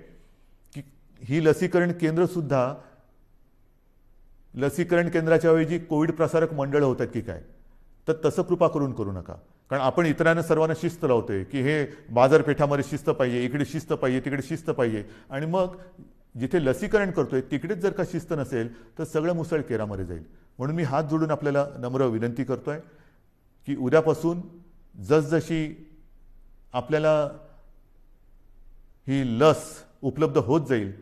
की ही लसीकरण केंद्र सुद्धा लसीकरण केंद्राच्या ऐवजी कोविड प्रसारक मंडळ होतात की काय. तर तसं कृपा करून करू नका. कारण आपण इतरांना सर्वांना शिस्त लावतोय की हे बाजारपेठामध्ये शिस्त पाहिजे, इकडे शिस्त पाहिजे, तिकडे शिस्त पाहिजे, आणि मग जिथे लसीकरण करतोय तिकडेच जर का शिस्त नसेल तर सगळं मुसळ केरामध्ये जाईल. म्हणून मी हात जोडून आपल्याला नम्र विनंती करतोय की उद्यापासून जसजशी आपल्याला ही लस उपलब्ध होत जाईल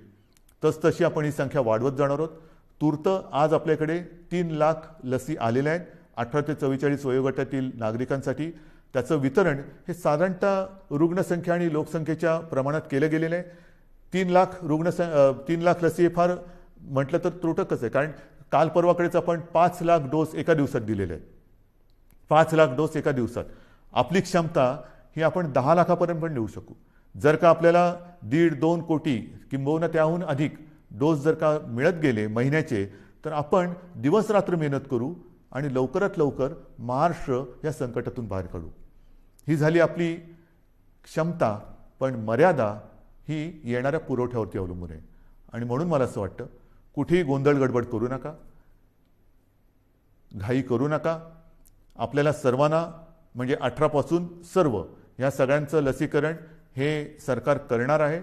तसतशी आपण ही संख्या वाढवत जाणार आहोत. तूर्त आज आपल्याकडे 3 लाख लसी आलेल्या आहेत 18 ते 44 वयोगटातील नागरिकांसाठी. त्याचं वितरण हे साधारणतः रुग्णसंख्या आणि लोकसंख्येच्या प्रमाणात केलं गेलेलं आहे. 3 लाख लसी हे फार म्हटलं तर त्रुटकच आहे, कारण काल परवाकडेच आपण 5 लाख डोस एका दिवसात दिलेले आहेत. 5 लाख डोस एका दिवसात. आपली क्षमता ही आपण 10 लाखापर्यंत पण नेऊ शकू. जर का आपल्याला 1.5-2 कोटी किंबहुना त्याहून अधिक डोस जर का मिळत गेले महिन्याचे तर आपण दिवस रात्र मेहनत करू आणि लवकरात लवकर महाराष्ट्र या संकटातून बाहेर काढू. ही झाली आपली क्षमता, पण मर्यादा ही येणाऱ्या पुरवठ्यावरती अवलंबून आहे. आणि म्हणून मला असं वाटतं कुठेही गोंधळ गडबड करू नका, घाई करू नका. आपल्याला सर्वांना म्हणजे 18 पासून सर्व या सगळ्यांचं लसीकरण हे सरकार करणार आहे.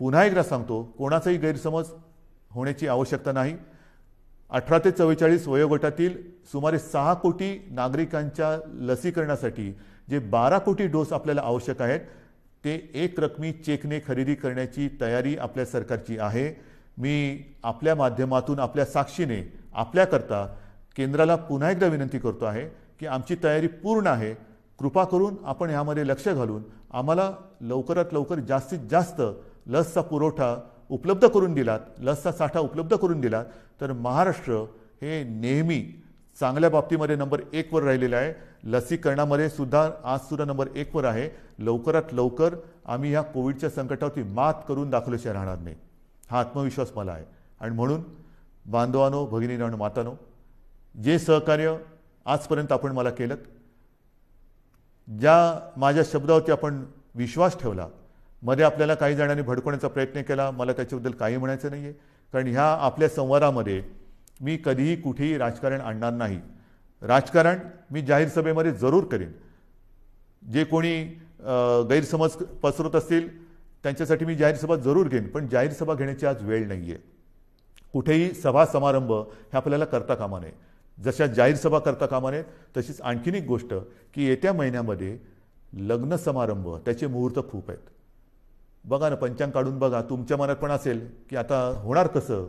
पुन्हा एकदा सांगतो, कोणाचाही गैरसमज होण्याची आवश्यकता नाही. 18 ते 44 वयोगटातील सुमारे 6 कोटी नागरिकांच्या लसीकरणासाठी जे 12 कोटी डोस आपल्याला आवश्यक आहेत ते एक रकमी चेकने खरेदी करण्याची तयारी आपल्या सरकारची आहे. मी आपल्या माध्यमातून आपल्या साक्षीने आपल्याकरता केंद्राला पुन्हा एकदा विनंती करतो आहे की आमची तयारी पूर्ण आहे. कृपा करून आपण यामध्ये लक्ष घालून आम्हाला लवकरात लवकर जास्तीत जास्त लसचा पुरवठा उपलब्ध करून दिलात, लसचा साठा उपलब्ध करून दिलात तर महाराष्ट्र हे नेहमी चांगल्या बाबतीमध्ये नंबर 1 वर राहिलेलं आहे. लसीकरणामध्ये सुद्धा आज सुद्धा नंबर 1 वर आहे. लवकरात लवकर आम्ही ह्या कोविडच्या संकटावरती मात करून दाखवल्याशिवाय राहणार नाही, हा आत्मविश्वास मला आहे. आणि म्हणून बांधवांनो, भगिनींनो आणि मातांनो, जे सहकार्य आजपर्यंत आपण मला केलं, ज्या माझ्या शब्दावरती आपण विश्वास ठेवला, मध्ये आपल्याला काही जणांनी भडकवण्याचा प्रयत्न केला, मला त्याच्याबद्दल काही म्हणायचं नाही आहे. कारण ह्या आपल्या संवादामध्ये मी कधीही कुठेही राजकारण आणणार नाही. राजकारण मी जाहीर सभेमध्ये जरूर करेन. जे कोणी गैरसमज पसरवत असतील त्यांच्यासाठी मी जाहीर सभा जरूर घेईन, पण जाहीर सभा घेण्याची आज वेळ नाही आहे. कुठेही सभा समारंभ हे आपल्याला करता कामा नये. जशा जाहीर सभा करता कामा नये तशीच आणखीन एक गोष्ट की येत्या महिन्यामध्ये लग्न समारंभ त्याचे मुहूर्त खूप आहेत. बघा ना, पंचांग काढून बघा, तुमच्या मनात पण असेल की आता होणार कसं.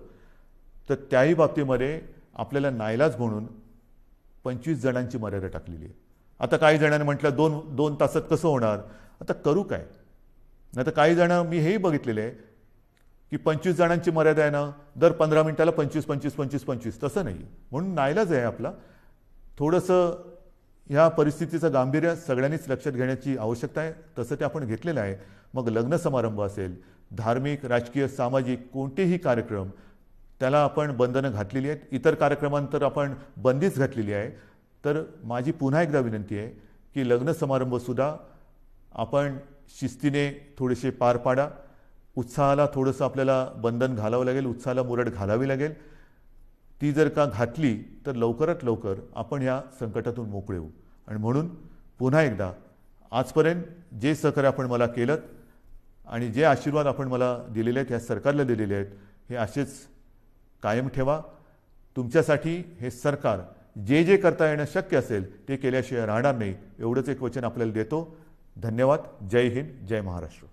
तर त्याही बाबतीमध्ये आपल्याला नाईलाज म्हणून 25 जणांची मर्यादा टाकलेली आहे. आता काही जणांनी म्हटलं 2 तासात कसं होणार, आता करू काय. नाही तर काही जण मी हेही बघितलेले आहे की 25 जणांची मर्यादा आहे ना, दर 15 मिनिटाला 25. तसं नाही. म्हणून नाईलाज आहे आपला. थोडंसं ह्या परिस्थितीचं गांभीर्य सगळ्यांनीच लक्षात घेण्याची आवश्यकता आहे. तसं ते आपण घेतलेलं आहे. मग लग्न समारंभ असेल, धार्मिक, राजकीय, सामाजिक कोणतेही कार्यक्रम त्याला आपण बंधनं घातलेली आहेत. इतर कार्यक्रमांतर आपण बंदीच घातलेली आहे. तर माझी पुन्हा एकदा विनंती आहे की लग्न समारंभसुद्धा आपण शिस्तीने थोडेसे पार पाडा. उत्साहाला थोडंसं आपल्याला बंधन घालावं लागेल, उत्साहाला मुरड घालावी लागेल. ती जर का घातली तर लवकरात लवकर आपण या संकटातून मोकळे होऊ. आणि म्हणून पुन्हा एकदा आजपर्यंत जे सहकार्य आपण मला केलं आणि जे आशीर्वाद आपण मला दिलेले आहेत, या सरकारला दिलेले आहेत, हे असेच कायम ठेवा. तुमच्यासाठी हे सरकार जे जे करता येणं शक्य असेल ते केल्याशिवाय राहणार नाही, एवढंच एक वचन आपल्याला देतो. धन्यवाद. जय हिंद, जय महाराष्ट्र.